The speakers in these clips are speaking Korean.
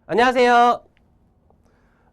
안녕하세요.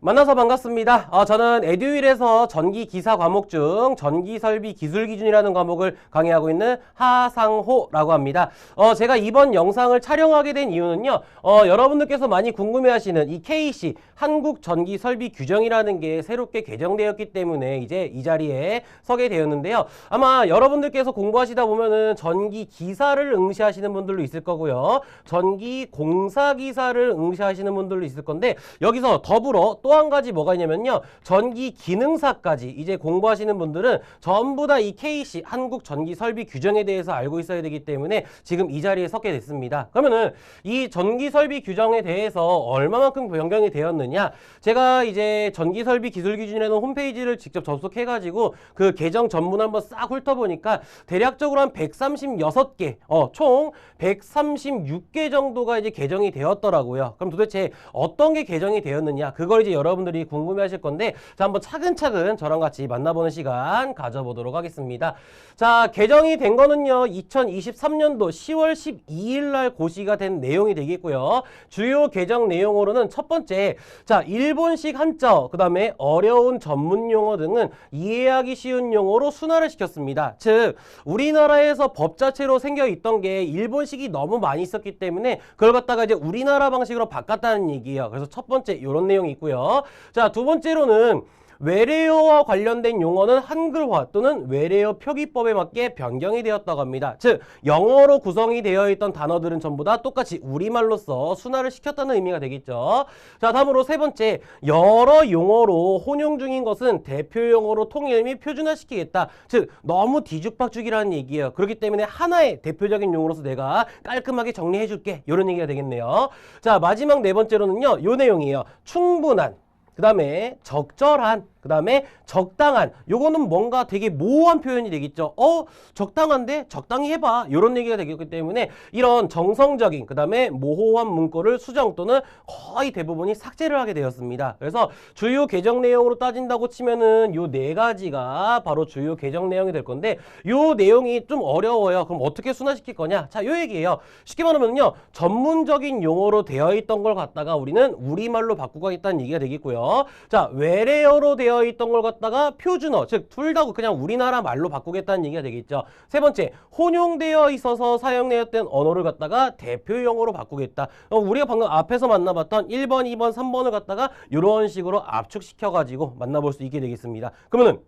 만나서 반갑습니다. 저는 에듀윌에서 전기기사 과목 중 전기설비 기술기준이라는 과목을 강의하고 있는 하상호라고 합니다. 제가 이번 영상을 촬영하게 된 이유는요. 여러분들께서 많이 궁금해하시는 이 KC 한국전기설비규정이라는 게 새롭게 개정되었기 때문에 이제 이 자리에 서게 되었는데요. 아마 여러분들께서 공부하시다 보면은 전기기사를 응시하시는 분들도 있을 거고요. 전기공사기사를 응시하시는 분들도 있을 건데 여기서 더불어 또 한 가지 뭐가 있냐면요. 전기 기능사까지 이제 공부하시는 분들은 전부 다 이 KC 한국전기설비규정에 대해서 알고 있어야 되기 때문에 지금 이 자리에 섰게 됐습니다. 그러면은 이 전기설비규정에 대해서 얼마만큼 변경이 되었느냐? 제가 이제 전기설비기술기준이라는 홈페이지를 직접 접속해가지고 그 개정 전문 한번 싹 훑어보니까 대략적으로 한 136개, 총 136개 정도가 이제 개정이 되었더라고요. 그럼 도대체 어떤 게 개정이 되었느냐? 그걸 이제 여러분들이 궁금해하실 건데, 자, 한번 차근차근 저랑 같이 만나보는 시간 가져보도록 하겠습니다. 자, 개정이 된 거는요, 2023년도 10월 12일 날 고시가 된 내용이 되겠고요. 주요 개정 내용으로는 첫 번째, 자, 일본식 한자어, 그 다음에 어려운 전문 용어 등은 이해하기 쉬운 용어로 순화를 시켰습니다. 즉, 우리나라에서 법 자체로 생겨 있던 게 일본식이 너무 많이 있었기 때문에 그걸 갖다가 이제 우리나라 방식으로 바꿨다는 얘기예요. 그래서 첫 번째 이런 내용이 있고요. 자, 두 번째로는 외래어와 관련된 용어는 한글화 또는 외래어 표기법에 맞게 변경이 되었다고 합니다. 즉, 영어로 구성이 되어 있던 단어들은 전부 다 똑같이 우리말로써 순화를 시켰다는 의미가 되겠죠. 자, 다음으로 세 번째, 여러 용어로 혼용 중인 것은 대표 용어로 통일 및 표준화시키겠다. 즉, 너무 뒤죽박죽이라는 얘기예요. 그렇기 때문에 하나의 대표적인 용어로서 내가 깔끔하게 정리해 줄게. 이런 얘기가 되겠네요. 자, 마지막 네 번째로는요, 요 내용이에요. 충분한, 그 다음에 적절한, 그 다음에 적당한. 요거는 뭔가 되게 모호한 표현이 되겠죠. 적당한데 적당히 해봐. 이런 얘기가 되겠기 때문에 이런 정성적인, 그 다음에 모호한 문구를 수정 또는 거의 대부분이 삭제를 하게 되었습니다. 그래서 주요 개정 내용으로 따진다고 치면은 요 네 가지가 바로 주요 개정 내용이 될 건데, 요 내용이 좀 어려워요. 그럼 어떻게 순화시킬 거냐? 자, 요 얘기예요. 쉽게 말하면요, 전문적인 용어로 되어 있던 걸 갖다가 우리는 우리말로 바꾸겠다는 얘기가 되겠고요. 자, 외래어로 되어 있던 걸 갖다가 표준어, 즉 둘 다 그냥 우리나라 말로 바꾸겠다는 얘기가 되겠죠. 세 번째, 혼용되어 있어서 사용되었던 언어를 갖다가 대표용어로 바꾸겠다. 우리가 방금 앞에서 만나봤던 1번, 2번, 3번을 갖다가 이런 식으로 압축시켜가지고 만나볼 수 있게 되겠습니다. 그러면은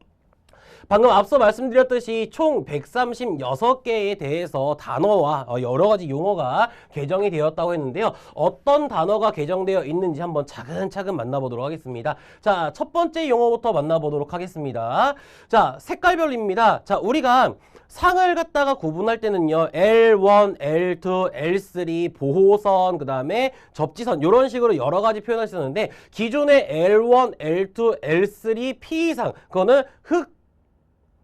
방금 앞서 말씀드렸듯이 총 136개에 대해서 단어와 여러 가지 용어가 개정이 되었다고 했는데요. 어떤 단어가 개정되어 있는지 한번 차근차근 만나보도록 하겠습니다. 자, 첫 번째 용어부터 만나보도록 하겠습니다. 자, 색깔별입니다. 자, 우리가 상을 갖다가 구분할 때는요, L1, L2, L3, 보호선, 그 다음에 접지선, 이런 식으로 여러 가지 표현을 쓰는데, 기존의 L1, L2, L3, P 이상, 그거는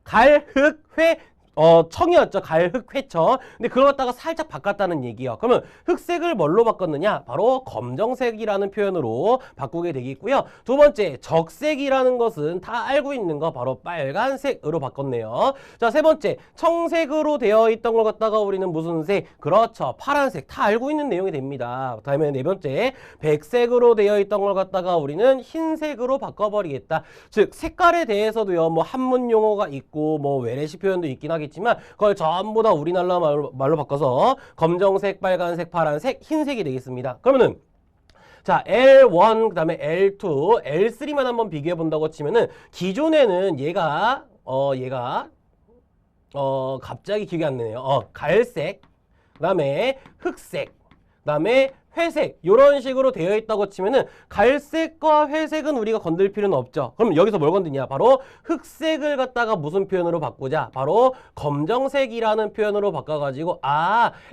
갈, 흑, 회, 청이었죠. 갈, 흑, 회청. 근데 그걸 갖다가 살짝 바꿨다는 얘기예요. 그러면 흑색을 뭘로 바꿨느냐? 바로 검정색이라는 표현으로 바꾸게 되겠고요. 두 번째, 적색이라는 것은 다 알고 있는 거 바로 빨간색으로 바꿨네요. 자, 세 번째, 청색으로 되어 있던 걸 갖다가 우리는 무슨 색? 그렇죠. 파란색. 다 알고 있는 내용이 됩니다. 다음에 네 번째, 백색으로 되어 있던 걸 갖다가 우리는 흰색으로 바꿔버리겠다. 즉, 색깔에 대해서도요, 뭐 한문 용어가 있고 뭐 외래식 표현도 있긴 하겠지만 그걸 전부 다 우리나라 말로 바꿔서 검정색, 빨간색, 파란색, 흰색이 되겠습니다. 그러면은 자, L1, 그 다음에 L2, L3만 한번 비교해 본다고 치면은 기존에는 얘가 갑자기 기억이 안 나네요. 갈색, 그 다음에 흑색, 그 다음에 회색, 이런 식으로 되어 있다고 치면은 갈색과 회색은 우리가 건들 필요는 없죠. 그럼 여기서 뭘 건드냐? 바로 흑색을 갖다가 무슨 표현으로 바꾸자? 바로 검정색이라는 표현으로 바꿔가지고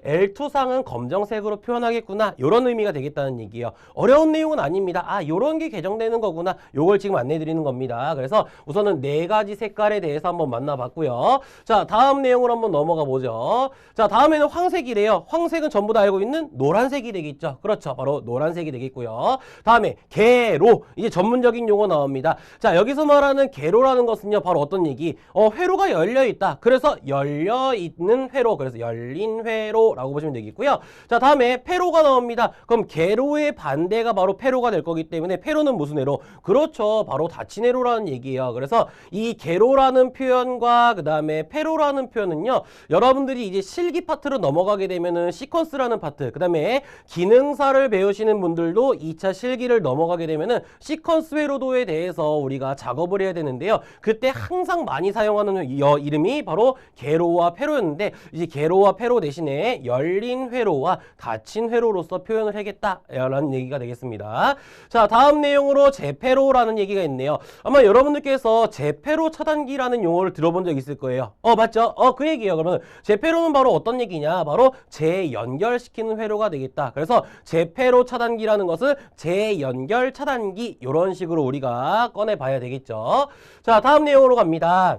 L2상은 검정색으로 표현하겠구나, 이런 의미가 되겠다는 얘기예요. 어려운 내용은 아닙니다. 이런 게 개정되는 거구나, 요걸 지금 안내드리는 겁니다. 그래서 우선은 네 가지 색깔에 대해서 한번 만나봤고요. 자, 다음 내용으로 한번 넘어가 보죠. 자, 다음에는 황색이래요. 황색은 전부 다 알고 있는 노란색이 되겠죠. 되겠죠. 그렇죠. 바로 노란색이 되겠고요. 다음에 개로, 이제 전문적인 용어 나옵니다. 자, 여기서 말하는 개로라는 것은요, 바로 어떤 얘기? 회로가 열려 있다. 그래서 열려 있는 회로, 그래서 열린 회로라고 보시면 되겠고요. 자, 다음에 폐로가 나옵니다. 그럼 개로의 반대가 바로 폐로가 될 거기 때문에 폐로는 무슨 회로? 그렇죠. 바로 닫힌 회로라는 얘기예요. 그래서 이 개로라는 표현과 그 다음에 폐로라는 표현은요, 여러분들이 이제 실기 파트로 넘어가게 되면은 시퀀스라는 파트, 그 다음에 기능사를 배우시는 분들도 2차 실기를 넘어가게 되면은 시퀀스 회로도에 대해서 우리가 작업을 해야 되는데요. 그때 항상 많이 사용하는 이름이 바로 개로와 폐로였는데, 이제 개로와 폐로 대신에 열린 회로와 닫힌 회로로서 표현을 하겠다라는 얘기가 되겠습니다. 자, 다음 내용으로 재폐로라는 얘기가 있네요. 아마 여러분들께서 재폐로 차단기라는 용어를 들어본 적 있을 거예요. 맞죠? 그 얘기예요. 그러면 재폐로는 바로 어떤 얘기냐? 바로 재연결시키는 회로가 되겠다. 그래서 재폐로 차단기라는 것은 재연결 차단기, 이런 식으로 우리가 꺼내봐야 되겠죠. 자, 다음 내용으로 갑니다.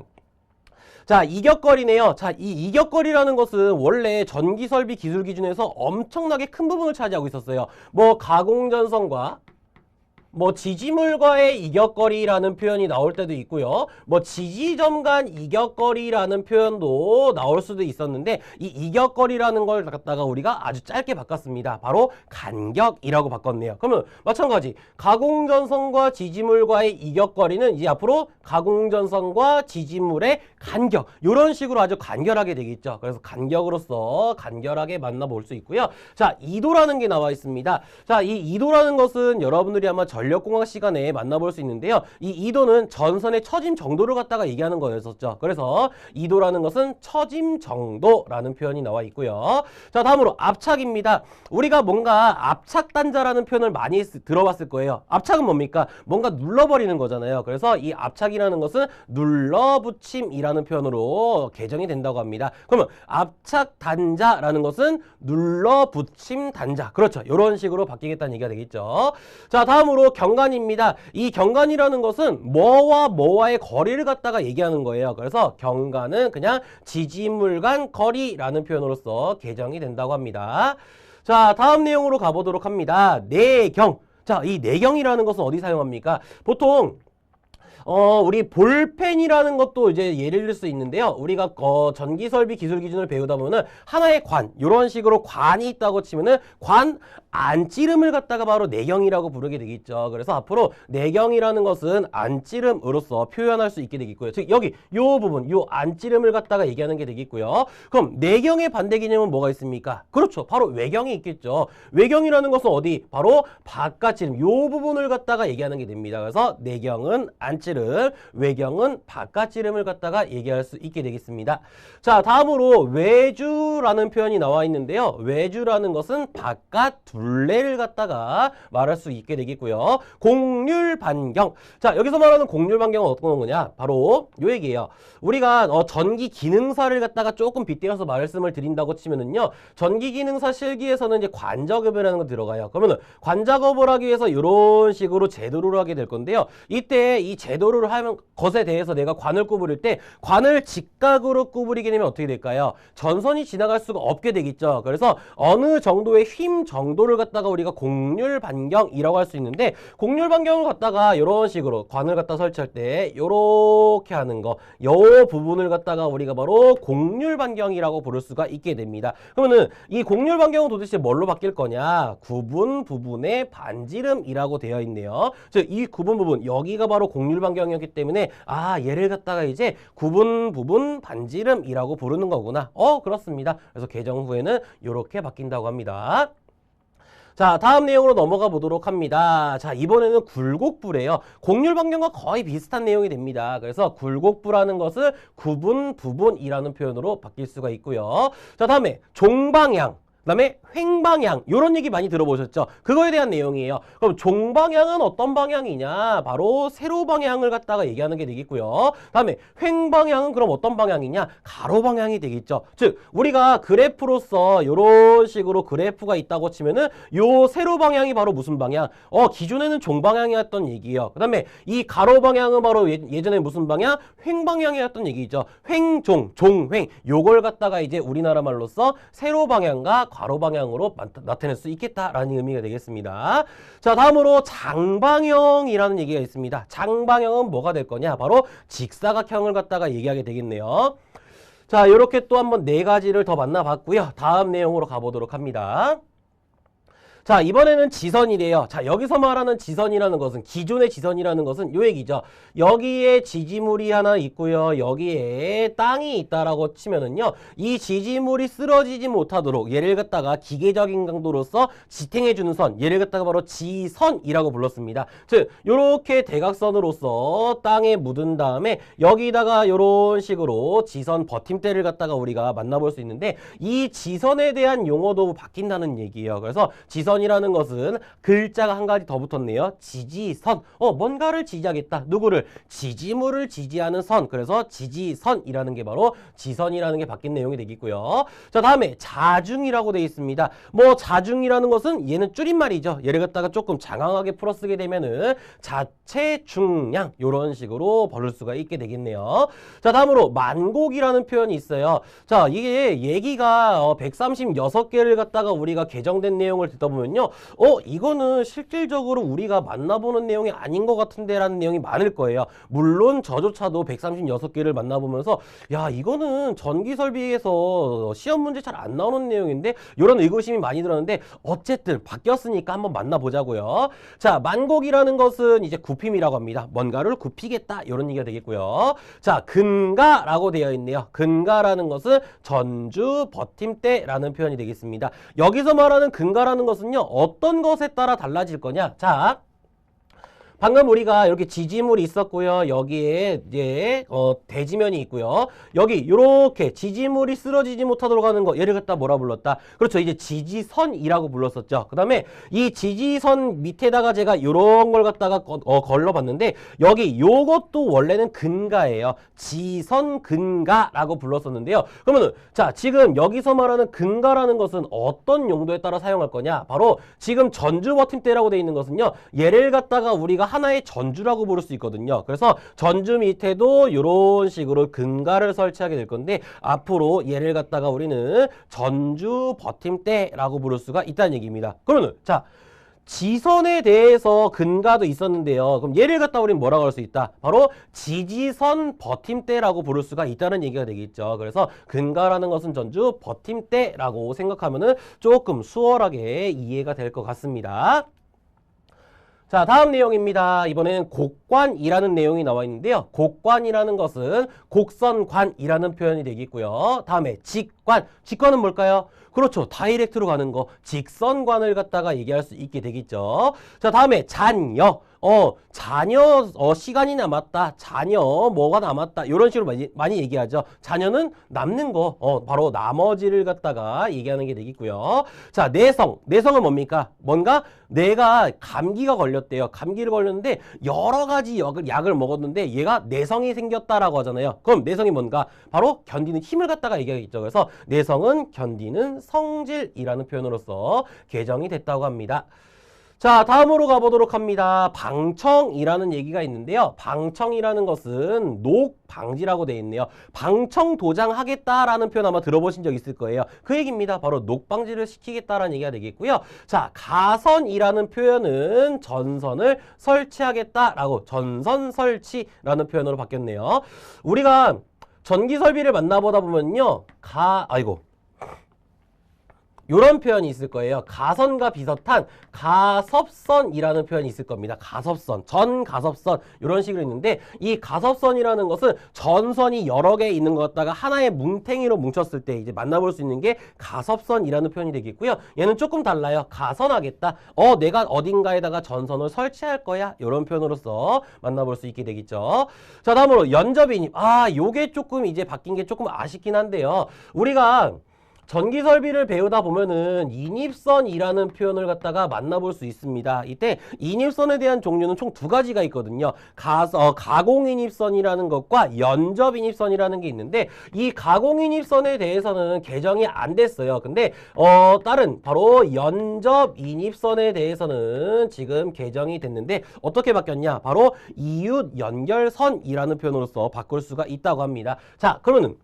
자, 이격거리네요. 자, 이 이격거리라는 것은 원래 전기설비 기술 기준에서 엄청나게 큰 부분을 차지하고 있었어요. 뭐 가공전선과 뭐 지지물과의 이격거리라는 표현이 나올 때도 있고요. 뭐 지지점 간 이격거리라는 표현도 나올 수도 있었는데, 이 이격거리라는 걸 갖다가 우리가 아주 짧게 바꿨습니다. 바로 간격이라고 바꿨네요. 그러면 마찬가지 가공전선과 지지물과의 이격거리는 이제 앞으로 가공전선과 지지물의 간격, 이런 식으로 아주 간결하게 되겠죠. 그래서 간격으로서 간결하게 만나볼 수 있고요. 자, 이도라는 게 나와 있습니다. 자, 이 이도라는 것은 여러분들이 아마 전력공학 시간에 만나볼 수 있는데요. 이 이도는 전선의 처짐 정도를 갖다가 얘기하는 거였었죠. 그래서 이도라는 것은 처짐 정도라는 표현이 나와 있고요. 자, 다음으로 압착입니다. 우리가 뭔가 압착단자라는 표현을 많이 들어봤을 거예요. 압착은 뭡니까? 뭔가 눌러버리는 거잖아요. 그래서 이 압착이라는 것은 눌러붙임이라는 표현으로 개정이 된다고 합니다. 그러면 압착단자라는 것은 눌러붙임 단자. 그렇죠. 이런 식으로 바뀌겠다는 얘기가 되겠죠. 자, 다음으로 경관입니다. 이 경관이라는 것은 뭐와 뭐와의 거리를 갖다가 얘기하는 거예요. 그래서 경관은 그냥 지지물 간 거리라는 표현으로서 개정이 된다고 합니다. 자, 다음 내용으로 가보도록 합니다. 내경. 자, 이 내경이라는 것은 어디 사용합니까? 보통 우리 볼펜이라는 것도 이제 예를 들 수 있는데요. 우리가 전기설비 기술 기준을 배우다 보면은 하나의 관, 이런 식으로 관이 있다고 치면은 관 안찌름을 갖다가 바로 내경이라고 부르게 되겠죠. 그래서 앞으로 내경이라는 것은 안찌름으로서 표현할 수 있게 되겠고요. 즉 여기 요 부분, 요 안찌름을 갖다가 얘기하는 게 되겠고요. 그럼 내경의 반대 개념은 뭐가 있습니까? 그렇죠. 바로 외경이 있겠죠. 외경이라는 것은 어디? 바로 바깥찌름, 요 부분을 갖다가 얘기하는 게 됩니다. 그래서 내경은 안찌름, 외경은 바깥지름을 갖다가 얘기할 수 있게 되겠습니다. 자, 다음으로 외주라는 표현이 나와 있는데요. 외주라는 것은 바깥 둘레를 갖다가 말할 수 있게 되겠고요. 곡률반경. 자, 여기서 말하는 곡률반경은 어떤 거냐? 바로 요 얘기예요. 우리가 전기 기능사를 갖다가 조금 빗대어서 말씀을 드린다고 치면은요. 전기 기능사 실기에서는 이제 관작업이라는 거 들어가요. 그러면은 관작업을 하기 위해서 이런 식으로 제도를 하게 될 건데요. 이때 이 제도를 하는 것에 대해서 내가 관을 구부릴 때 관을 직각으로 구부리게 되면 어떻게 될까요? 전선이 지나갈 수가 없게 되겠죠. 그래서 어느 정도의 힘 정도를 갖다가 우리가 곡률 반경이라고 할 수 있는데, 곡률 반경을 갖다가 이런 식으로 관을 갖다 설치할 때 이렇게 하는 거, 요 부분을 갖다가 우리가 바로 곡률 반경이라고 부를 수가 있게 됩니다. 그러면은 이 곡률 반경은 도대체 뭘로 바뀔 거냐? 구분 부분의 반지름이라고 되어 있네요. 즉 이 구분 부분, 여기가 바로 곡률 반경이었기 때문에 얘를 갖다가 이제 구분 부분 반지름이라고 부르는 거구나. 그렇습니다. 그래서 개정 후에는 이렇게 바뀐다고 합니다. 자, 다음 내용으로 넘어가 보도록 합니다. 자, 이번에는 굴곡부래요. 곡률 반경과 거의 비슷한 내용이 됩니다. 그래서 굴곡부라는 것을 구분 부분이라는 표현으로 바뀔 수가 있고요. 자, 다음에 종방향, 그 다음에 횡방향, 이런 얘기 많이 들어보셨죠? 그거에 대한 내용이에요. 그럼 종방향은 어떤 방향이냐? 바로 세로 방향을 갖다가 얘기하는 게 되겠고요. 다음에 횡방향은 그럼 어떤 방향이냐? 가로 방향이 되겠죠. 즉 우리가 그래프로서 이런 식으로 그래프가 있다고 치면은 요 세로 방향이 바로 무슨 방향? 기존에는 종방향이었던 얘기예요. 그 다음에 이 가로 방향은 바로 예전에 무슨 방향? 횡방향이었던 얘기죠. 횡종, 종횡, 요걸 갖다가 이제 우리나라 말로써 세로 방향과 괄호 방향으로 나타낼 수 있겠다라는 의미가 되겠습니다. 자, 다음으로 장방형이라는 얘기가 있습니다. 장방형은 뭐가 될 거냐? 바로 직사각형을 갖다가 얘기하게 되겠네요. 자, 이렇게 또 한번 네 가지를 더 만나봤고요. 다음 내용으로 가보도록 합니다. 자, 이번에는 지선이래요. 자, 여기서 말하는 지선이라는 것은, 기존의 지선이라는 것은 요 얘기죠. 여기에 지지물이 하나 있고요. 여기에 땅이 있다라고 치면은요. 이 지지물이 쓰러지지 못하도록 얘를 갖다가 기계적인 강도로서 지탱해주는 선, 얘를 갖다가 바로 지선이라고 불렀습니다. 즉, 요렇게 대각선으로서 땅에 묻은 다음에 여기다가 요런 식으로 지선 버팀대를 갖다가 우리가 만나볼 수 있는데, 이 지선에 대한 용어도 바뀐다는 얘기예요. 그래서 지선이라는 것은 글자가 한 가지 더 붙었네요. 지지선. 뭔가를 지지하겠다. 누구를? 지지물을 지지하는 선. 그래서 지지선이라는 게 바로 지선이라는 게 바뀐 내용이 되겠고요. 자, 다음에 자중이라고 되어 있습니다. 뭐 자중이라는 것은 얘는 줄임말이죠. 얘를 갖다가 조금 장황하게 풀어쓰게 되면은 자체 중량 요런 식으로 벌을 수가 있게 되겠네요. 자, 다음으로 만곡이라는 표현이 있어요. 자, 이게 얘기가 136개를 갖다가 우리가 개정된 내용을 듣다 보면요. 이거는 실질적으로 우리가 만나보는 내용이 아닌 것 같은데 라는 내용이 많을 거예요. 물론 저조차도 136개를 만나보면서 야, 이거는 전기설비에서 시험 문제 잘 안 나오는 내용인데 이런 의구심이 많이 들었는데 어쨌든 바뀌었으니까 한번 만나보자고요. 자, 만곡이라는 것은 이제 굽힘이라고 합니다. 뭔가를 굽히겠다 이런 얘기가 되겠고요. 자, 근가라고 되어 있네요. 근가라는 것은 전주 버팀대라는 표현이 되겠습니다. 여기서 말하는 근가라는 것은요, 어떤 것에 따라 달라질 거냐? 자, 방금 우리가 이렇게 지지물이 있었고요. 여기에 이제 대지면이 있고요. 여기 이렇게 지지물이 쓰러지지 못하도록 하는 거, 얘를 갖다 뭐라 불렀다? 그렇죠. 이제 지지선이라고 불렀었죠. 그 다음에 이 지지선 밑에다가 제가 이런 걸 갖다가 걸러봤는데, 여기 요것도 원래는 근가예요. 지선 근가라고 불렀었는데요. 그러면은 자, 지금 여기서 말하는 근가라는 것은 어떤 용도에 따라 사용할 거냐? 바로 지금 전주 버팀대라고 되어 있는 것은요, 얘를 갖다가 우리가 하나의 전주라고 부를 수 있거든요. 그래서 전주 밑에도 이런 식으로 근가를 설치하게 될 건데, 앞으로 얘를 갖다가 우리는 전주 버팀대라고 부를 수가 있다는 얘기입니다. 그러면 자, 지선에 대해서 근가도 있었는데요. 그럼 얘를 갖다 우리는 뭐라고 할 수 있다? 바로 지지선 버팀대라고 부를 수가 있다는 얘기가 되겠죠. 그래서 근가라는 것은 전주 버팀대라고 생각하면은 조금 수월하게 이해가 될 것 같습니다. 자, 다음 내용입니다. 이번에는 곡관이라는 내용이 나와 있는데요. 곡관이라는 것은 곡선관이라는 표현이 되겠고요. 다음에 직관. 직관은 뭘까요? 그렇죠. 다이렉트로 가는 거. 직선관을 갖다가 얘기할 수 있게 되겠죠. 자, 다음에 잔여. 자녀 시간이 남았다. 자녀 뭐가 남았다. 이런 식으로 많이 얘기하죠. 자녀는 남는 거. 바로 나머지를 갖다가 얘기하는 게 되겠고요. 자, 내성. 내성은 뭡니까? 뭔가 내가 감기가 걸렸대요. 감기를 걸렸는데 여러 가지 약을 먹었는데 얘가 내성이 생겼다라고 하잖아요. 그럼 내성이 뭔가? 바로 견디는 힘을 갖다가 얘기하겠죠. 그래서 내성은 견디는 성질이라는 표현으로서 개정이 됐다고 합니다. 자, 다음으로 가보도록 합니다. 방청이라는 얘기가 있는데요. 방청이라는 것은 녹방지라고 되어 있네요. 방청 도장하겠다라는 표현 아마 들어보신 적 있을 거예요. 그 얘기입니다. 바로 녹방지를 시키겠다라는 얘기가 되겠고요. 자, 가선이라는 표현은 전선을 설치하겠다라고, 전선 설치라는 표현으로 바뀌었네요. 우리가 전기 설비를 만나보다 보면요. 요런 표현이 있을 거예요. 가선과 비슷한 가섭선이라는 표현이 있을 겁니다. 가섭선, 전가섭선 이런 식으로 있는데, 이 가섭선이라는 것은 전선이 여러 개 있는 것 같다가 하나의 뭉탱이로 뭉쳤을 때 이제 만나볼 수 있는 게 가섭선이라는 표현이 되겠고요. 얘는 조금 달라요. 가선하겠다. 내가 어딘가에다가 전선을 설치할 거야. 이런 표현으로서 만나볼 수 있게 되겠죠. 자, 다음으로 연접인입. 요게 조금 이제 바뀐 게 조금 아쉽긴 한데요. 우리가 전기 설비를 배우다 보면은 인입선이라는 표현을 갖다가 만나볼 수 있습니다. 이때 인입선에 대한 종류는 총 두 가지가 있거든요. 가공인입선이라는 것과 연접인입선이라는 게 있는데, 이 가공인입선에 대해서는 개정이 안 됐어요. 근데 다른 바로 연접인입선에 대해서는 지금 개정이 됐는데, 어떻게 바뀌었냐? 바로 이웃연결선이라는 표현으로서 바꿀 수가 있다고 합니다. 자, 그러면은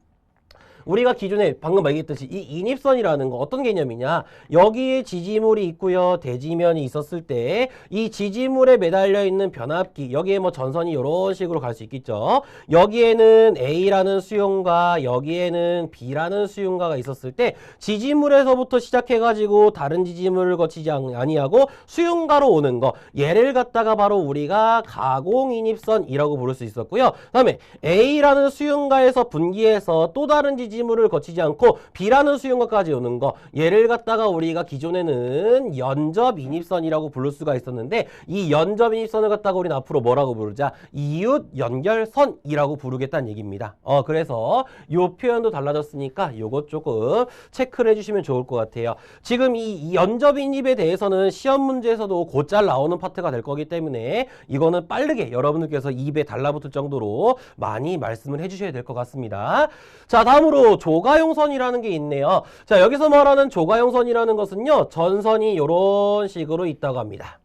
우리가 기존에 방금 얘기했듯이 이 인입선이라는 거 어떤 개념이냐? 여기에 지지물이 있고요. 대지면이 있었을 때 이 지지물에 매달려 있는 변압기, 여기에 뭐 전선이 이런 식으로 갈 수 있겠죠. 여기에는 A라는 수용과 여기에는 B라는 수용가가 있었을 때 지지물에서부터 시작해가지고 다른 지지물을 거치지 아니하고 수용가로 오는 거, 얘를 갖다가 바로 우리가 가공인입선이라고 부를 수 있었고요. 그 다음에 A라는 수용가에서 분기해서 또 다른 지지물을 거치지 않고 B라는 수용가까지 오는 거, 얘를 갖다가 우리가 기존에는 연접인입선이라고 부를 수가 있었는데 이 연접인입선을 갖다가 우리는 앞으로 뭐라고 부르자? 이웃연결선이라고 부르겠다는 얘기입니다. 그래서 요 표현도 달라졌으니까 요것 조금 체크를 해주시면 좋을 것 같아요. 지금 이 연접인입에 대해서는 시험 문제에서도 곧잘 나오는 파트가 될 거기 때문에 이거는 빠르게 여러분들께서 입에 달라붙을 정도로 많이 말씀을 해주셔야 될 것 같습니다. 자, 다음으로 조가용선이라는 게 있네요. 자, 여기서 말하는 조가용선이라는 것은요, 전선이 이런 식으로 있다고 합니다.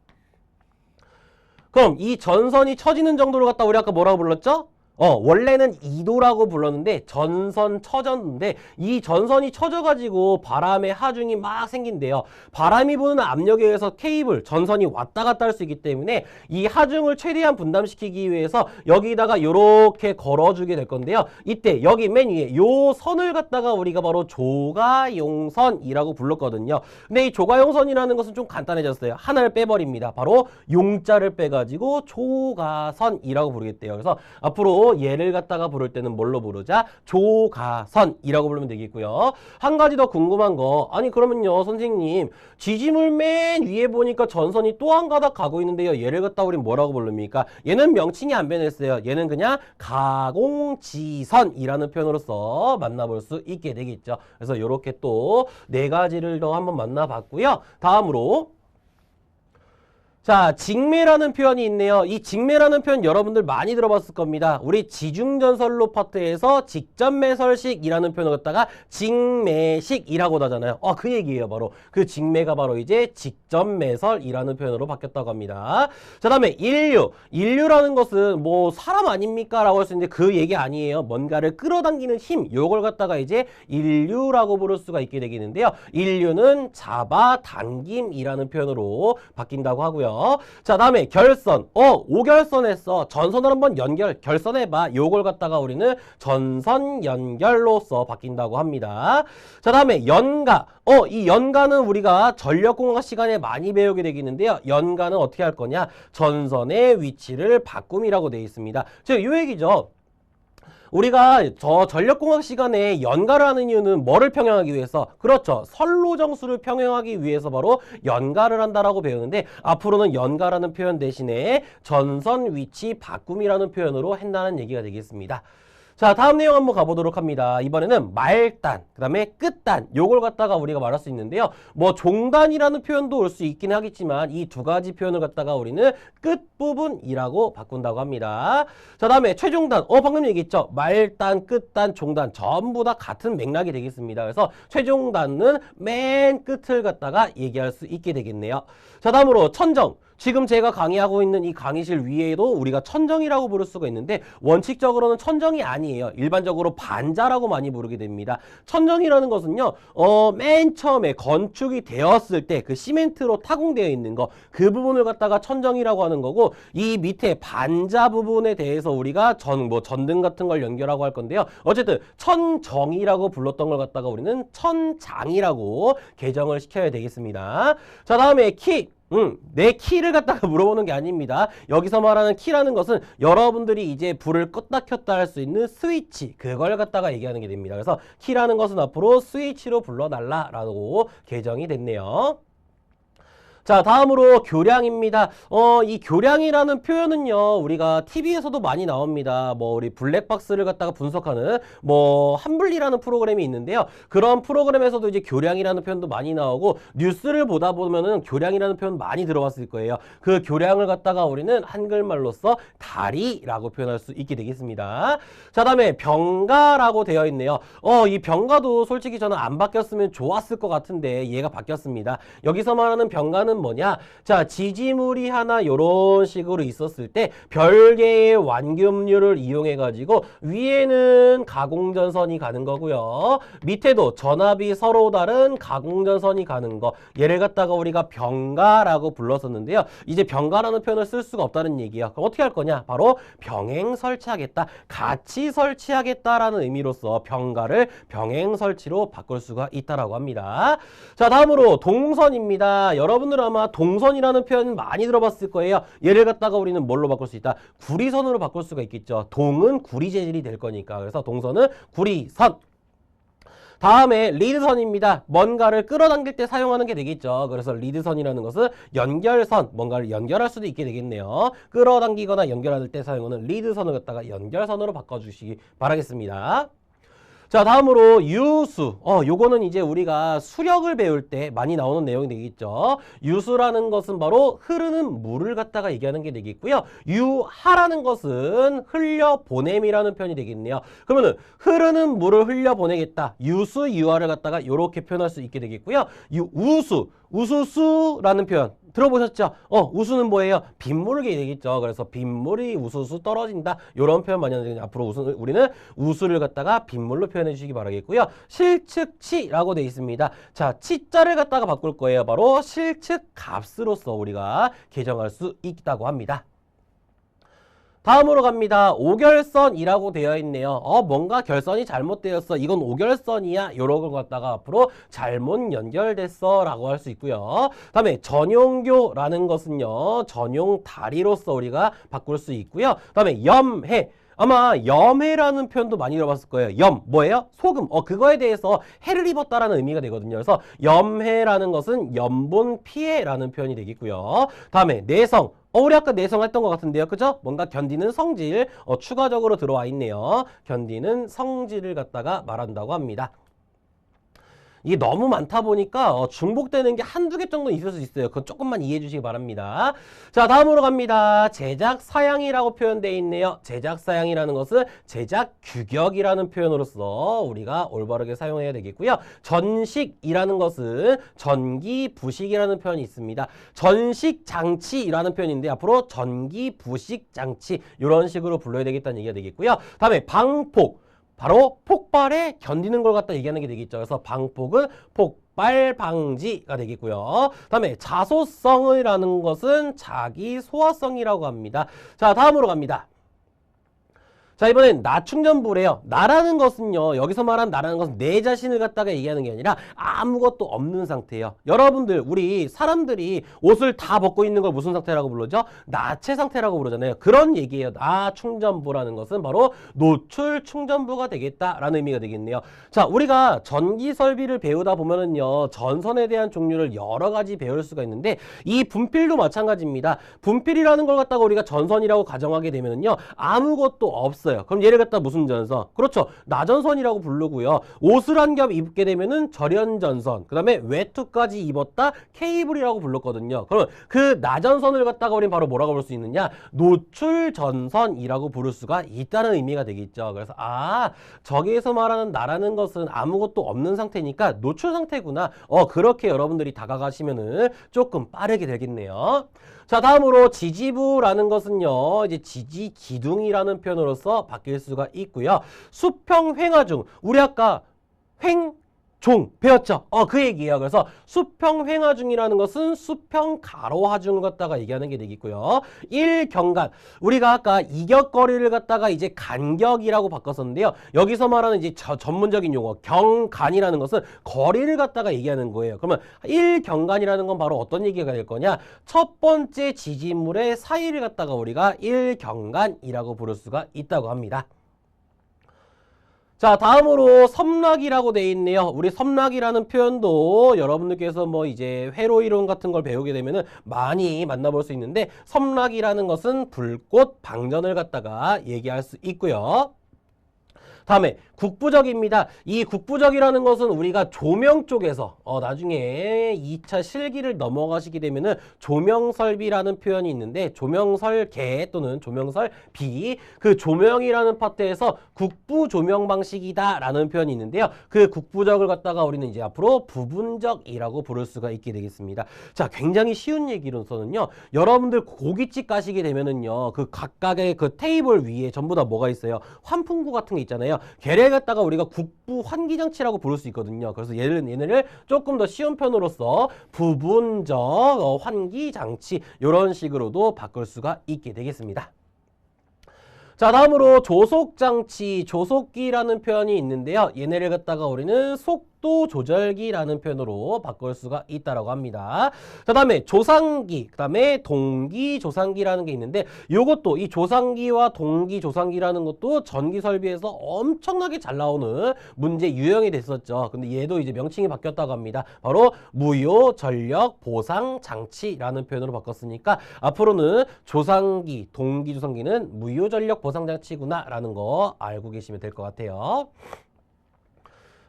그럼 이 전선이 처지는 정도를 갖다 우리 아까 뭐라고 불렀죠? 원래는 2도라고 불렀는데 전선 처졌는데 이 전선이 처져가지고 바람의 하중이 막 생긴대요. 바람이 부는 압력에 의해서 케이블, 전선이 왔다 갔다 할 수 있기 때문에 이 하중을 최대한 분담시키기 위해서 여기다가 요렇게 걸어주게 될 건데요. 이때 여기 맨 위에 요 선을 갖다가 우리가 바로 조가용선이라고 불렀거든요. 근데 이 조가용선이라는 것은 좀 간단해졌어요. 하나를 빼버립니다. 바로 용자를 빼가지고 조가선이라고 부르겠대요. 그래서 앞으로 얘를 갖다가 부를 때는 뭘로 부르자? 조가선이라고 부르면 되겠고요. 한 가지 더 궁금한 거, 아니 그러면요 선생님, 지지물 맨 위에 보니까 전선이 또 한 가닥 가고 있는데요, 얘를 갖다 우린 뭐라고 부릅니까? 얘는 명칭이 안 변했어요. 얘는 그냥 가공지선이라는 표현으로서 만나볼 수 있게 되겠죠. 그래서 이렇게 또 네 가지를 더 한번 만나봤고요. 다음으로 자, 직매라는 표현이 있네요. 이 직매라는 표현 여러분들 많이 들어봤을 겁니다. 우리 지중전선로 파트에서 직전매설식이라는 표현을 갖다가 직매식이라고 하잖아요. 그 얘기예요. 바로 그 직매가 바로 이제 직전매설이라는 표현으로 바뀌었다고 합니다. 자, 다음에 인류. 인류라는 것은 뭐 사람 아닙니까? 라고 할 수 있는데 그 얘기 아니에요. 뭔가를 끌어당기는 힘, 요걸 갖다가 이제 인류라고 부를 수가 있게 되겠는데요. 인류는 잡아당김이라는 표현으로 바뀐다고 하고요. 자, 다음에 결선. 오결선에서 전선을 한번 결선해봐. 요걸 갖다가 우리는 전선 연결로서 바뀐다고 합니다. 자, 다음에 연가. 이 연가는 우리가 전력공학 시간에 많이 배우게 되겠는데요. 연가는 어떻게 할 거냐? 전선의 위치를 바꿈이라고 되어 있습니다. 즉, 요 얘기죠. 우리가 저 전력공학 시간에 연가를 하는 이유는 뭐를 평행하기 위해서? 그렇죠. 선로정수를 평행하기 위해서 바로 연가를 한다라고 배우는데 앞으로는 연가라는 표현 대신에 전선 위치 바꿈이라는 표현으로 한다는 얘기가 되겠습니다. 자, 다음 내용 한번 가보도록 합니다. 이번에는 말단, 그 다음에 끝단, 요걸 갖다가 우리가 말할 수 있는데요. 뭐 종단이라는 표현도 올 수 있긴 하겠지만 이 두 가지 표현을 갖다가 우리는 끝부분이라고 바꾼다고 합니다. 자, 다음에 최종단. 방금 얘기했죠. 말단, 끝단, 종단 전부 다 같은 맥락이 되겠습니다. 그래서 최종단은 맨 끝을 갖다가 얘기할 수 있게 되겠네요. 자, 다음으로 천정. 지금 제가 강의하고 있는 이 강의실 위에도 우리가 천정이라고 부를 수가 있는데 원칙적으로는 천정이 아니에요. 일반적으로 반자라고 많이 부르게 됩니다. 천정이라는 것은요, 맨 처음에 건축이 되었을 때 그 시멘트로 타공되어 있는 거, 그 부분을 갖다가 천정이라고 하는 거고, 이 밑에 반자 부분에 대해서 우리가 전등 같은 걸 연결하고 할 건데요. 어쨌든 천정이라고 불렀던 걸 갖다가 우리는 천장이라고 개정을 시켜야 되겠습니다. 자, 다음에 키. 내 키를 갖다가 물어보는 게 아닙니다. 여기서 말하는 키라는 것은 여러분들이 이제 불을 껐다 켰다 할 수 있는 스위치, 그걸 갖다가 얘기하는 게 됩니다. 그래서 키라는 것은 앞으로 스위치로 불러달라라고 개정이 됐네요. 자, 다음으로 교량입니다. 이 교량이라는 표현은요, 우리가 TV에서도 많이 나옵니다. 뭐 우리 블랙박스를 갖다가 분석하는 뭐 한블리라는 프로그램이 있는데요. 그런 프로그램에서도 이제 교량이라는 표현도 많이 나오고 뉴스를 보다 보면은 교량이라는 표현 많이 들어봤을 거예요. 그 교량을 갖다가 우리는 한글말로써 다리라고 표현할 수 있게 되겠습니다. 자, 다음에 병가라고 되어 있네요. 이 병가도 솔직히 저는 안 바뀌었으면 좋았을 것 같은데 얘가 바뀌었습니다. 여기서 말하는 병가는 표현은 뭐냐? 자, 지지물이 하나 요런 식으로 있었을 때 별개의 완균류를 이용해가지고 위에는 가공전선이 가는 거고요. 밑에도 전압이 서로 다른 가공전선이 가는 거. 얘를 갖다가 우리가 병가라고 불렀었는데요. 이제 병가라는 표현을 쓸 수가 없다는 얘기야. 그럼 어떻게 할 거냐? 바로 병행 설치하겠다. 같이 설치하겠다라는 의미로서 병가를 병행 설치로 바꿀 수가 있다라고 합니다. 자, 다음으로 동선입니다. 여러분들 아마 동선이라는 표현 많이 들어봤을 거예요. 얘를 갖다가 우리는 뭘로 바꿀 수 있다? 구리선으로 바꿀 수가 있겠죠. 동은 구리 재질이 될 거니까. 그래서 동선은 구리선. 다음에 리드선입니다. 뭔가를 끌어당길 때 사용하는 게 되겠죠. 그래서 리드선이라는 것은 연결선, 뭔가를 연결할 수도 있게 되겠네요. 끌어당기거나 연결할 때 사용하는 리드선을 갖다가 연결선으로 바꿔주시기 바라겠습니다. 자, 다음으로 유수. 요거는 이제 우리가 수력을 배울 때 많이 나오는 내용이 되겠죠. 유수라는 것은 바로 흐르는 물을 갖다가 얘기하는 게 되겠고요. 유하라는 것은 흘려보냄이라는 표현이 되겠네요. 그러면은 흐르는 물을 흘려보내겠다. 유수, 유하를 갖다가 이렇게 표현할 수 있게 되겠고요. 우수, 우수수라는 표현 들어보셨죠? 우수는 뭐예요? 빗물을 되겠죠. 그래서 빗물이 우수수 떨어진다. 이런 표현 많이 하는데 앞으로 우리는 우수를 갖다가 빗물로 표현해 주시기 바라겠고요. 실측치라고 되어 있습니다. 자, 치자를 갖다가 바꿀 거예요. 바로 실측 값으로서 우리가 개정할 수 있다고 합니다. 다음으로 갑니다. 오결선이라고 되어 있네요. 뭔가 결선이 잘못되었어. 이건 오결선이야. 이런 걸 갖다가 앞으로 잘못 연결됐어 라고 할 수 있고요. 다음에 전용교라는 것은요. 전용 다리로서 우리가 바꿀 수 있고요. 다음에 염해. 아마 염해라는 표현도 많이 들어봤을 거예요. 염, 뭐예요? 소금. 그거에 대해서 해를 입었다라는 의미가 되거든요. 그래서 염해라는 것은 염분 피해라는 표현이 되겠고요. 다음에 내성. 우리 아까 내성했던 것 같은데요. 그죠? 뭔가 견디는 성질 추가적으로 들어와 있네요. 견디는 성질을 갖다가 말한다고 합니다. 이게 너무 많다 보니까 중복되는 게 한두 개 정도 있을 수 있어요. 그건 조금만 이해해 주시기 바랍니다. 자, 다음으로 갑니다. 제작사양이라고 표현되어 있네요. 제작사양이라는 것은 제작 규격이라는 표현으로서 우리가 올바르게 사용해야 되겠고요. 전식이라는 것은 전기 부식이라는 표현이 있습니다. 전식 장치라는 표현인데 앞으로 전기 부식 장치 이런 식으로 불러야 되겠다는 얘기가 되겠고요. 다음에 방폭. 바로 폭발에 견디는 걸 갖다 얘기하는 게 되겠죠. 그래서 방폭은 폭발 방지가 되겠고요. 다음에 자소성이라는 것은 자기 소화성이라고 합니다. 자, 다음으로 갑니다. 자, 이번엔 나충전부래요. 나라는 것은요. 여기서 말한 나라는 것은 내 자신을 갖다가 얘기하는 게 아니라 아무것도 없는 상태예요. 여러분들 우리 사람들이 옷을 다 벗고 있는 걸 무슨 상태라고 부르죠? 나체 상태라고 부르잖아요. 그런 얘기예요. 나충전부라는 것은 바로 노출 충전부가 되겠다라는 의미가 되겠네요. 자, 우리가 전기 설비를 배우다 보면은요. 전선에 대한 종류를 여러 가지 배울 수가 있는데 이 분필도 마찬가지입니다. 분필이라는 걸 갖다가 우리가 전선이라고 가정하게 되면은요. 아무것도 없어요. 그럼 얘를 갖다 무슨 전선? 그렇죠. 나전선이라고 부르고요. 옷을 한 겹 입게 되면은 절연전선. 그 다음에 외투까지 입었다 케이블이라고 불렀거든요. 그러면 그 나전선을 갖다가 우린 바로 뭐라고 부를 수 있느냐? 노출전선이라고 부를 수가 있다는 의미가 되겠죠. 그래서 저기에서 말하는 나라는 것은 아무것도 없는 상태니까 노출 상태구나. 그렇게 여러분들이 다가가시면은 조금 빠르게 되겠네요. 자, 다음으로 지지부라는 것은요. 이제 지지기둥이라는 표현으로서 바뀔 수가 있고요. 수평횡하중. 우리 아까 종 배웠죠? 그 얘기예요. 그래서 수평횡하중이라는 것은 수평가로하중을 갖다가 얘기하는 게 되겠고요. 일경간. 우리가 아까 이격거리를 갖다가 이제 간격이라고 바꿨었는데요. 여기서 말하는 이제 전문적인 용어 경간이라는 것은 거리를 갖다가 얘기하는 거예요. 그러면 일경간이라는 건 바로 어떤 얘기가 될 거냐? 첫 번째 지지물의 사이를 갖다가 우리가 일경간이라고 부를 수가 있다고 합니다. 자, 다음으로 섬락이라고 되어 있네요. 우리 섬락이라는 표현도 여러분들께서 뭐 이제 회로 이론 같은 걸 배우게 되면은 많이 만나볼 수 있는데 섬락이라는 것은 불꽃 방전을 갖다가 얘기할 수 있고요. 다음에 국부적입니다. 이 국부적이라는 것은 우리가 조명 쪽에서 나중에 2차 실기를 넘어가시게 되면은 조명설비라는 표현이 있는데 조명설계 또는 조명설비 그 조명이라는 파트에서 국부조명 방식이다 라는 표현이 있는데요. 그 국부적을 갖다가 우리는 이제 앞으로 부분적이라고 부를 수가 있게 되겠습니다. 자, 굉장히 쉬운 얘기로서는요. 여러분들 고깃집 가시게 되면은요. 그 각각의 그 테이블 위에 전부 다 뭐가 있어요? 환풍구 같은 게 있잖아요. 걔를 갖다가 우리가 국부 환기장치라고 부를 수 있거든요. 그래서 얘네를 조금 더 쉬운 편으로서 부분적 환기장치 이런 식으로도 바꿀 수가 있게 되겠습니다. 자, 다음으로 조속장치, 조속기라는 표현이 있는데요. 얘네를 갖다가 우리는 속도 조절기라는 표현으로 바꿀 수가 있다라고 합니다. 자, 다음에 조상기, 그 다음에 동기 조상기라는 게 있는데 요것도 이 조상기와 동기 조상기라는 것도 전기 설비에서 엄청나게 잘 나오는 문제 유형이 됐었죠. 근데 얘도 이제 명칭이 바뀌었다고 합니다. 바로 무효 전력 보상 장치라는 표현으로 바꿨으니까 앞으로는 조상기, 동기 조상기는 무효 전력 보상장치구나 라는 거 알고 계시면 될 것 같아요.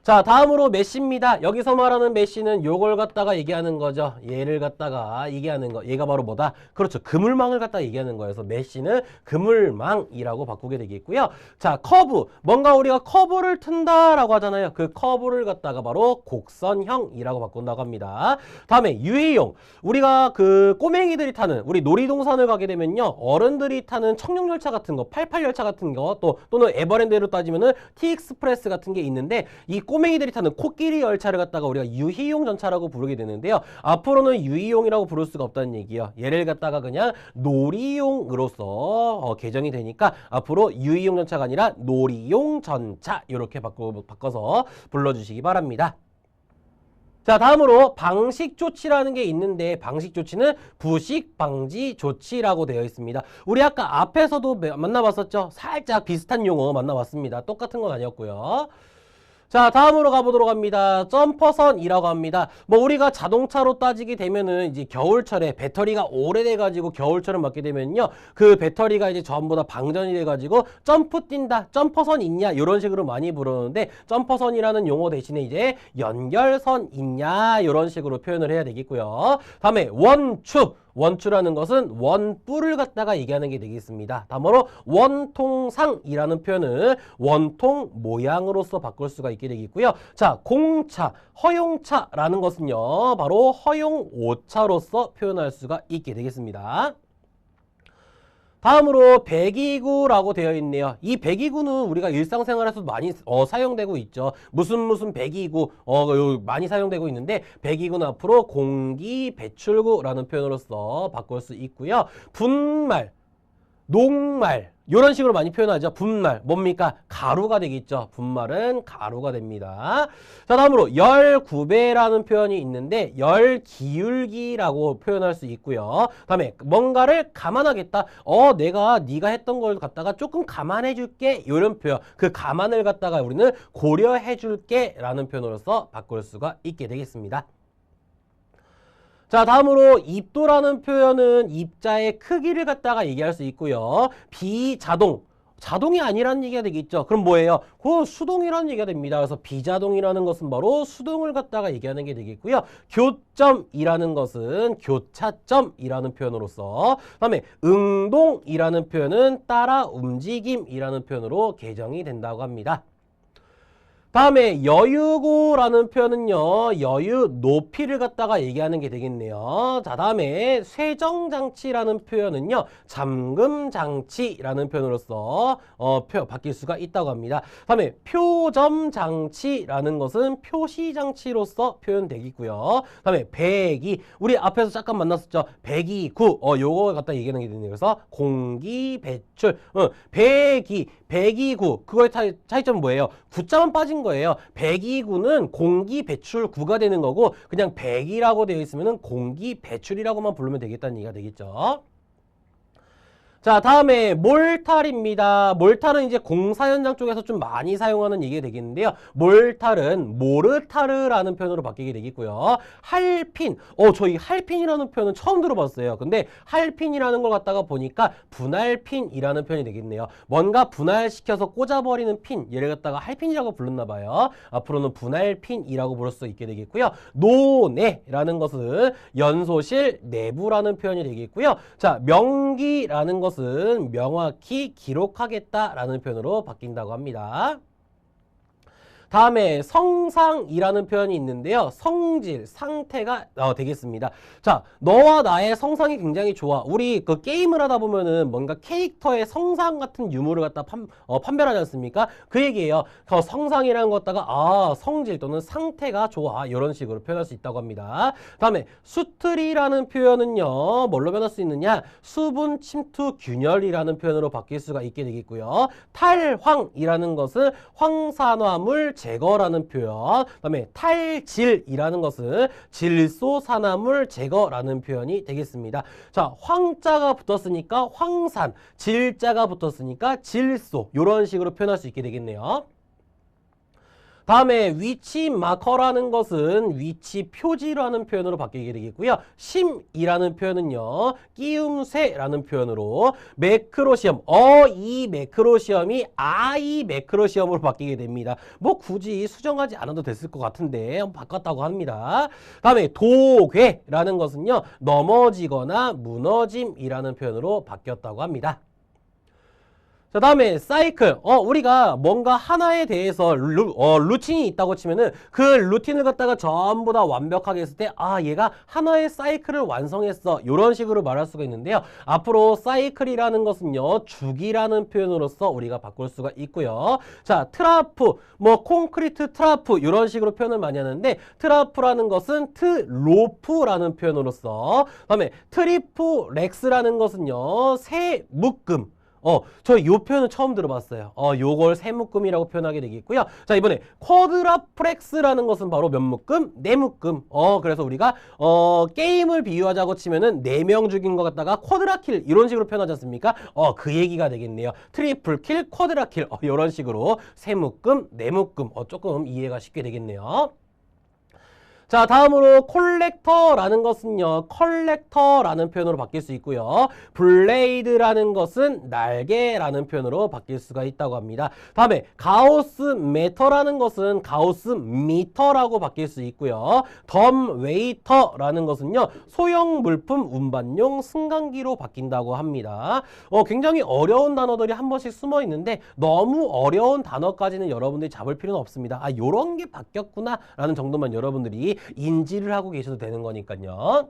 자, 다음으로 메쉬입니다. 여기서 말하는 메쉬는 요걸 갖다가 얘기하는 거죠. 얘를 갖다가 얘기하는 거. 얘가 바로 뭐다? 그렇죠. 그물망을 갖다가 얘기하는 거여서 메쉬는 그물망이라고 바꾸게 되겠고요. 자, 커브. 뭔가 우리가 커브를 튼다라고 하잖아요. 그 커브를 갖다가 바로 곡선형이라고 바꾼다고 합니다. 다음에 유해용. 우리가 그 꼬맹이들이 타는 우리 놀이동산을 가게 되면요. 어른들이 타는 청룡열차 같은 거, 88열차 같은 거 또는 에버랜드로 따지면은 티익스프레스 같은 게 있는데 이 꼬맹이들이 타는 코끼리 열차를 갖다가 우리가 유희용 전차라고 부르게 되는데요. 앞으로는 유희용이라고 부를 수가 없다는 얘기예요. 얘를 갖다가 그냥 놀이용으로서 개정이 되니까 앞으로 유희용 전차가 아니라 놀이용 전차 이렇게 바꿔서 불러주시기 바랍니다. 자, 다음으로 방식 조치라는 게 있는데 방식 조치는 부식 방지 조치라고 되어 있습니다. 우리 아까 앞에서도 만나봤었죠? 살짝 비슷한 용어 만나봤습니다. 똑같은 건 아니었고요. 자, 다음으로 가보도록 합니다. 점퍼선이라고 합니다. 뭐 우리가 자동차로 따지게 되면은 이제 겨울철에 배터리가 오래돼가지고 겨울철을 맞게 되면요, 그 배터리가 이제 전부 다 방전이 돼가지고 점프 뛴다, 점퍼선 있냐 이런 식으로 많이 부르는데 점퍼선이라는 용어 대신에 이제 연결선 있냐 이런 식으로 표현을 해야 되겠고요. 다음에 원추. 원추라는 것은 원뿔을 갖다가 얘기하는 게 되겠습니다. 다음으로 원통상이라는 표현은 원통 모양으로서 바꿀 수가 있게 되겠고요. 자, 공차, 허용차라는 것은요, 바로 허용 오차로서 표현할 수가 있게 되겠습니다. 다음으로 배기구라고 되어 있네요. 이 배기구는 우리가 일상생활에서도 많이 사용되고 있죠. 무슨 배기구 많이 사용되고 있는데 배기구는 앞으로 공기 배출구라는 표현으로서 바꿀 수 있고요. 분말, 녹말 이런 식으로 많이 표현하죠. 분말 뭡니까? 가루가 되겠죠. 분말은 가루가 됩니다. 자, 다음으로 열구배라는 표현이 있는데 열기울기라고 표현할 수 있고요. 다음에 뭔가를 감안하겠다. 네가 했던 걸 갖다가 조금 감안해 줄게. 이런 표현. 그 감안을 갖다가 우리는 고려해 줄게 라는 표현으로서 바꿀 수가 있게 되겠습니다. 자, 다음으로 입도라는 표현은 입자의 크기를 갖다가 얘기할 수 있고요. 비자동, 자동이 아니라는 얘기가 되겠죠. 그럼 뭐예요? 그 수동이라는 얘기가 됩니다. 그래서 비자동이라는 것은 바로 수동을 갖다가 얘기하는 게 되겠고요. 교점이라는 것은 교차점이라는 표현으로서, 그다음에 응동이라는 표현은 따라 움직임이라는 표현으로 개정이 된다고 합니다. 다음에 여유고라는 표현은요, 여유 높이를 갖다가 얘기하는 게 되겠네요. 자, 다음에 쇠정장치라는 표현은요, 잠금장치라는 표현으로서 바뀔 수가 있다고 합니다. 다음에 표점장치라는 것은 표시장치로서 표현되겠고요. 다음에 배기, 우리 앞에서 잠깐 만났었죠. 배기구, 요거 갖다 얘기하는 게 되네요. 그래서 공기 배출, 배기구, 그거의 차이점은 뭐예요? 구자만 빠진 거예요. 배기구는 공기 배출구가 되는 거고 그냥 배기라고 되어 있으면 공기 배출이라고만 부르면 되겠다는 얘기가 되겠죠. 자, 다음에 몰탈입니다. 몰탈은 이제 공사 현장 쪽에서 좀 많이 사용하는 얘기가 되겠는데요. 몰탈은 모르타르라는 표현으로 바뀌게 되겠고요. 할핀, 저희 할핀이라는 표현은 처음 들어봤어요. 근데 할핀이라는 걸 갖다가 보니까 분할핀이라는 표현이 되겠네요. 뭔가 분할시켜서 꽂아버리는 핀, 얘를 갖다가 할핀이라고 불렀나 봐요. 앞으로는 분할핀이라고 부를 수 있게 되겠고요. 노내라는 것은 연소실 내부라는 표현이 되겠고요. 자, 명기라는 것은 명확히 기록하겠다라는 표현으로 바뀐다고 합니다. 다음에 성상이라는 표현이 있는데요. 성질, 상태가 되겠습니다. 자, 너와 나의 성상이 굉장히 좋아. 우리 그 게임을 하다 보면은 뭔가 캐릭터의 성상 같은 유무를 갖다 판별하지 않습니까? 그 얘기예요. 성상이라는 것 갖다가 성질 또는 상태가 좋아. 이런 식으로 표현할 수 있다고 합니다. 다음에 수틀이라는 표현은요. 뭘로 변할 수 있느냐? 수분 침투 균열이라는 표현으로 바뀔 수가 있게 되겠고요. 탈황이라는 것은 황산화물 제거라는 표현, 그다음에 탈질이라는 것은 질소산화물 제거라는 표현이 되겠습니다. 자, 황자가 붙었으니까 황산, 질자가 붙었으니까 질소, 이런 식으로 표현할 수 있게 되겠네요. 다음에 위치 마커라는 것은 위치 표지라는 표현으로 바뀌게 되겠고요. 심이라는 표현은요. 끼움새라는 표현으로 매크로시험, 이 매크로시험이 이 매크로시험으로 바뀌게 됩니다. 뭐 굳이 수정하지 않아도 됐을 것 같은데 바꿨다고 합니다. 다음에 도괴라는 것은요. 넘어지거나 무너짐이라는 표현으로 바뀌었다고 합니다. 자, 다음에 사이클. 우리가 뭔가 하나에 대해서 루틴이 있다고 치면은 그 루틴을 갖다가 전부 다 완벽하게 했을 때 얘가 하나의 사이클을 완성했어. 이런 식으로 말할 수가 있는데요. 앞으로 사이클이라는 것은요. 주기라는 표현으로서 우리가 바꿀 수가 있고요. 자, 트라프, 콘크리트 트라프 이런 식으로 표현을 많이 하는데 트라프라는 것은 트로프라는 표현으로서 그다음에 트리플렉스라는 것은요. 새 묶음. 저 요 표현은 처음 들어봤어요. 요걸 세묶음이라고 표현하게 되겠고요. 자, 이번에 쿼드라플렉스라는 것은 바로 몇 묶음? 네 묶음. 그래서 우리가 게임을 비유하자고 치면은 4명 죽인 것 갖다가 쿼드라킬 이런 식으로 표현하지 않습니까? 그 얘기가 되겠네요. 트리플킬, 쿼드라킬 이런 식으로 세 묶음, 네 묶음 조금 이해가 쉽게 되겠네요. 자, 다음으로 콜렉터라는 것은요. 컬렉터라는 표현으로 바뀔 수 있고요. 블레이드라는 것은 날개라는 표현으로 바뀔 수가 있다고 합니다. 다음에 가우스 메터라는 것은 가우스 미터라고 바뀔 수 있고요. 덤 웨이터라는 것은요. 소형 물품 운반용 승강기로 바뀐다고 합니다. 굉장히 어려운 단어들이 한 번씩 숨어 있는데 너무 어려운 단어까지는 여러분들이 잡을 필요는 없습니다. 요런 게 바뀌었구나 라는 정도만 여러분들이 인지를 하고 계셔도 되는 거니까요.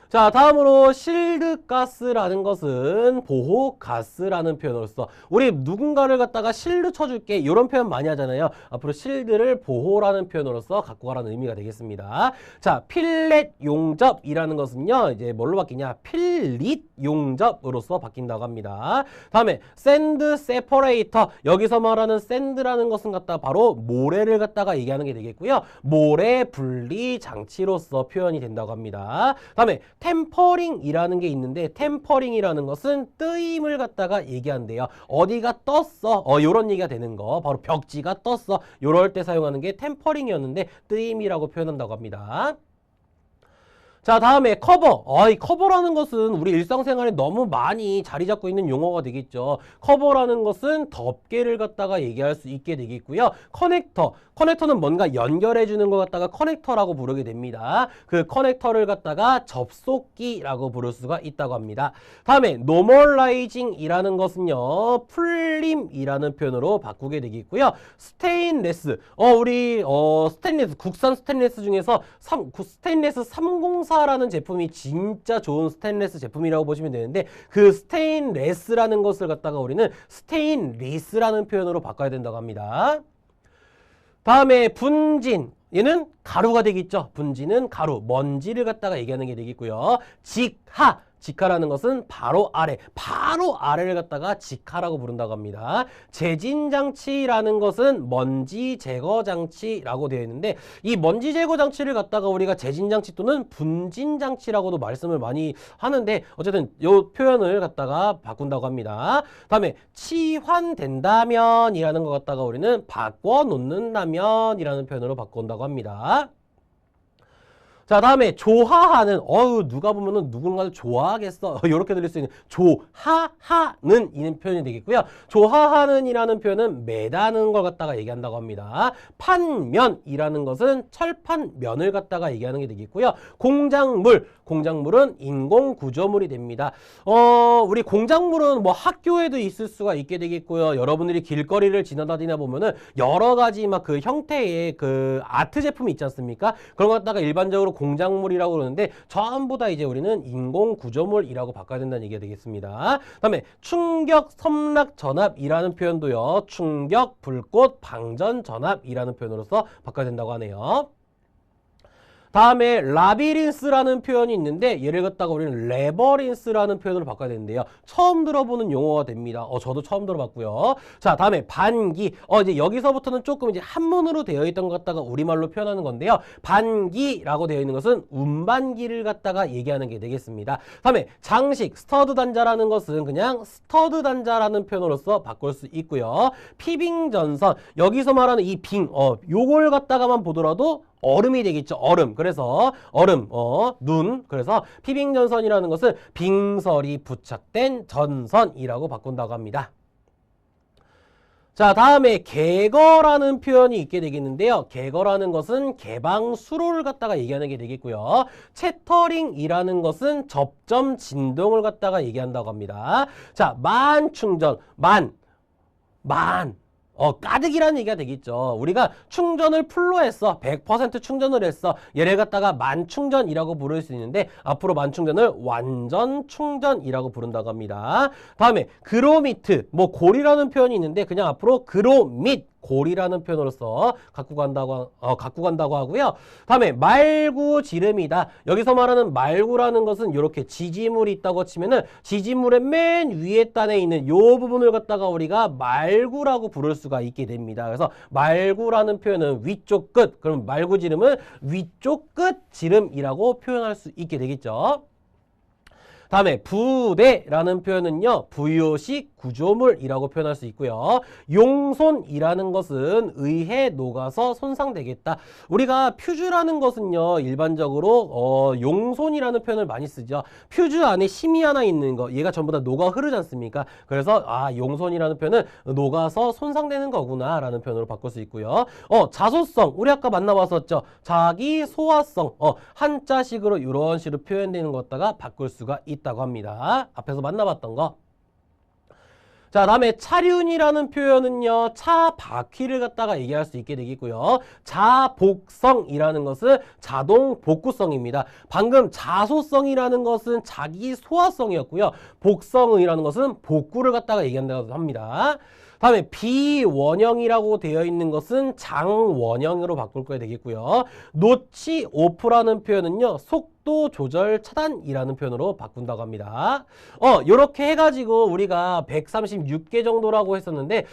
자, 다음으로 실드가스라는 것은 보호가스라는 표현으로서 우리 누군가를 갖다가 실드 쳐줄게 이런 표현 많이 하잖아요. 앞으로 실드를 보호라는 표현으로서 갖고 가라는 의미가 되겠습니다. 자, 필렛 용접이라는 것은요. 이제 뭘로 바뀌냐? 필릿 용접으로서 바뀐다고 합니다. 다음에 샌드 세퍼레이터, 여기서 말하는 샌드라는 것은 갖다가 바로 모래를 갖다가 얘기하는 게 되겠고요. 모래 분리 장치로서 표현이 된다고 합니다. 다음에 템퍼링이라는 게 있는데 템퍼링이라는 것은 뜨임을 갖다가 얘기한대요. 어디가 떴어. 요런 얘기가 되는 거. 바로 벽지가 떴어. 요럴 때 사용하는 게 템퍼링이었는데 뜨임이라고 표현한다고 합니다. 자, 다음에 커버. 이 커버라는 것은 우리 일상생활에 너무 많이 자리 잡고 있는 용어가 되겠죠. 커버라는 것은 덮개를 갖다가 얘기할 수 있게 되겠고요. 커넥터. 커넥터는 뭔가 연결해 주는 걸 갖다가 커넥터라고 부르게 됩니다. 그 커넥터를 갖다가 접속기라고 부를 수가 있다고 합니다. 다음에 노멀라이징이라는 것은요. 풀림이라는 표현으로 바꾸게 되겠고요. 스테인레스. 우리 스테인레스, 국산 스테인레스 중에서 스테인레스 304라는 제품이 진짜 좋은 스테인레스 제품이라고 보시면 되는데 그 스테인레스라는 것을 갖다가 우리는 스테인리스라는 표현으로 바꿔야 된다고 합니다. 다음에 분진. 얘는 가루가 되겠죠. 분진은 가루, 먼지를 갖다가 얘기하는 게 되겠고요. 직하. 직하라는 것은 바로 아래를 갖다가 직하라고 부른다고 합니다. 제진장치라는 것은 먼지 제거 장치라고 되어 있는데 이 먼지 제거 장치를 갖다가 우리가 제진장치 또는 분진장치라고도 말씀을 많이 하는데 어쨌든 이 표현을 갖다가 바꾼다고 합니다. 다음에 치환된다면 이라는 것 갖다가 우리는 바꿔놓는다면 이라는 표현으로 바꾼다고 합니다. 자, 다음에 조하하는 누가 보면은 누군가를 좋아하겠어 이렇게 들릴 수 있는 조하하는 이는 표현이 되겠고요. 조하하는 이라는 표현은 매다는 걸 갖다가 얘기한다고 합니다. 판면이라는 것은 철판면을 갖다가 얘기하는 게 되겠고요. 공작물은 인공구조물이 됩니다. 우리 공작물은 뭐 학교에도 있을 수가 있게 되겠고요. 여러분들이 길거리를 지나다니다 보면은 여러 가지 막 그 형태의 그 아트 제품이 있지 않습니까? 그런 것 갖다가 일반적으로 공작물이라고 그러는데 전부 다 이제 우리는 인공구조물이라고 바꿔야 된다는 얘기가 되겠습니다. 다음에 충격, 섬락, 전압이라는 표현도요. 충격, 불꽃, 방전, 전압이라는 표현으로서 바꿔야 된다고 하네요. 다음에 라비린스라는 표현이 있는데 얘를 갖다가 우리는 레버린스라는 표현으로 바꿔야 되는데요. 처음 들어보는 용어가 됩니다. 저도 처음 들어봤고요. 자, 다음에 반기. 이제 여기서부터는 조금 이제 한문으로 되어 있던 것 갖다가 우리말로 표현하는 건데요. 반기라고 되어 있는 것은 운반기를 갖다가 얘기하는 게 되겠습니다. 다음에 장식, 스터드 단자라는 것은 그냥 스터드 단자라는 표현으로서 바꿀 수 있고요. 피빙전선, 여기서 말하는 이 요걸 갖다가만 보더라도 얼음이 되겠죠. 얼음. 그래서 눈. 그래서 피빙전선이라는 것은 빙설이 부착된 전선이라고 바꾼다고 합니다. 자, 다음에 개거라는 표현이 있게 되겠는데요. 개거라는 것은 개방 수로를 갖다가 얘기하는 게 되겠고요. 채터링이라는 것은 접점 진동을 갖다가 얘기한다고 합니다. 자, 만충전. 가득이라는 얘기가 되겠죠. 우리가 충전을 풀로 했어. 100% 충전을 했어. 얘를 갖다가 만충전이라고 부를 수 있는데 앞으로 만충전을 완전 충전이라고 부른다고 합니다. 다음에 그로미트, 골이라는 표현이 있는데 그냥 앞으로 그로밋, 골이라는 표현으로서 갖고 간다고 하고요. 다음에 말구지름이다. 여기서 말하는 말구라는 것은 이렇게 지지물이 있다고 치면은 지지물의 맨 위에 단에 있는 요 부분을 갖다가 우리가 말구라고 부를 수가 있게 됩니다. 그래서 말구라는 표현은 위쪽 끝, 그럼 말구지름은 위쪽 끝 지름이라고 표현할 수 있게 되겠죠. 다음에 부대라는 표현은요. 부요식 구조물이라고 표현할 수 있고요. 용손이라는 것은 의해 녹아서 손상되겠다. 우리가 퓨즈라는 것은요. 일반적으로 용손이라는 표현을 많이 쓰죠. 퓨즈 안에 심이 하나 있는 거. 얘가 전부 다 녹아 흐르지 않습니까? 그래서 용손이라는 표현은 녹아서 손상되는 거구나 라는 표현으로 바꿀 수 있고요. 자소성. 우리 아까 만나봤었죠. 자기 소화성. 한자식으로 이런 식으로 표현되는 것 갖다가 바꿀 수가 있다고 합니다. 앞에서 만나봤던 거. 자, 다음에 차륜이라는 표현은요. 차 바퀴를 갖다가 얘기할 수 있게 되겠고요. 자복성이라는 것은 자동 복구성입니다. 방금 자소성이라는 것은 자기 소화성이었고요. 복성이라는 것은 복구를 갖다가 얘기한다고 합니다. 다음에 비원형이라고 되어 있는 것은 장원형으로 바꿀 거야 되겠고요. 노치 오프라는 표현은요. 속도 조절 차단이라는 표현으로 바꾼다고 합니다. 요렇게 해가지고 우리가 136개 정도라고 했었는데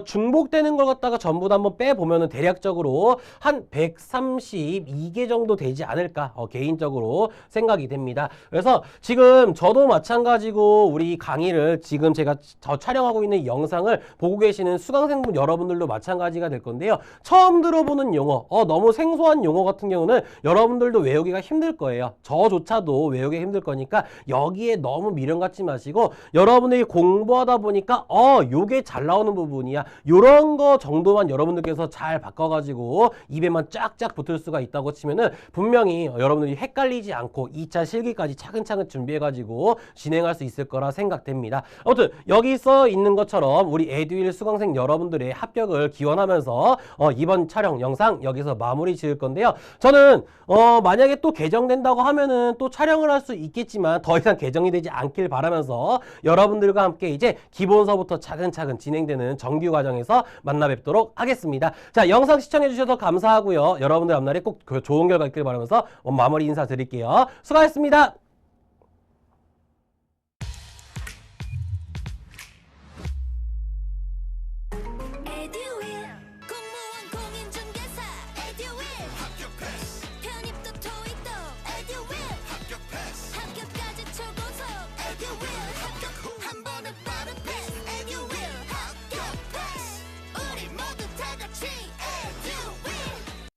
중복되는 걸 갖다가 전부 다 한번 빼보면은 대략적으로 한 132개 정도 되지 않을까 개인적으로 생각이 됩니다. 그래서 지금 저도 마찬가지고 우리 강의를 지금 제가 촬영하고 있는 영상을 보고 계시는 수강생분 여러분들도 마찬가지가 될 건데요. 처음 들어보는 용어, 너무 생소한 용어 같은 경우는 여러분들도 외우기가 힘들 거예요. 저조차도 외우기 힘들 거니까 여기에 너무 미련 갖지 마시고 여러분들이 공부하다 보니까 요게 잘 나오는 부분이야. 요런 거 정도만 여러분들께서 잘 바꿔가지고 입에만 쫙쫙 붙을 수가 있다고 치면은 분명히 여러분들이 헷갈리지 않고 2차 실기까지 차근차근 준비해가지고 진행할 수 있을 거라 생각됩니다. 아무튼 여기 써 있는 것처럼 우리 에듀윌 수강생 여러분들의 합격을 기원하면서 이번 촬영 영상 여기서 마무리 지을 건데요. 저는 만약에 또 개정된다고 하면은 또 촬영을 할 수 있겠지만 더 이상 개정이 되지 않길 바라면서 여러분들과 함께 이제 기본서부터 차근차근 진행되는 정규 과정에서 만나 뵙도록 하겠습니다. 자, 영상 시청해 주셔서 감사하고요. 여러분들 앞날에 꼭 좋은 결과 있길 바라면서 마무리 인사드릴게요. 수고하셨습니다.